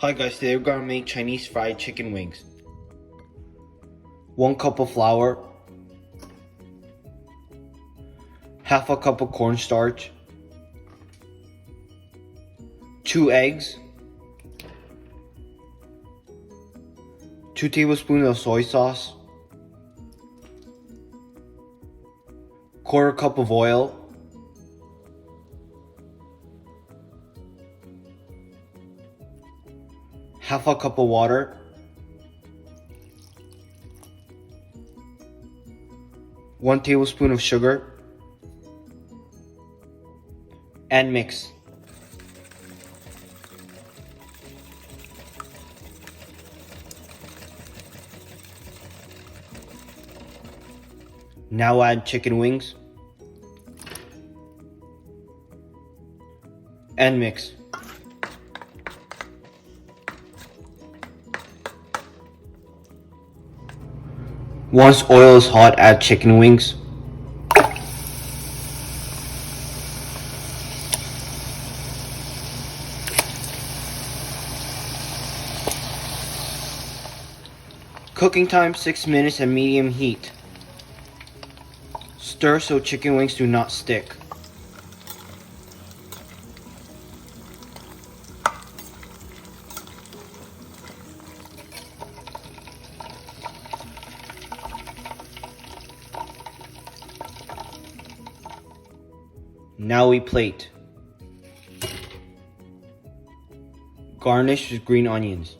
Hi guys, today we're gonna make Chinese fried chicken wings. 1 cup of flour, half a cup of cornstarch, 2 eggs, 2 tablespoons of soy sauce, 1/4 cup of oil, half a cup of water, 1 tablespoon of sugar, and mix. Now add chicken wings and mix. Once oil is hot, add chicken wings. Cooking time 6 minutes at medium heat. Stir so chicken wings do not stick. Now we plate. Garnish with green onions.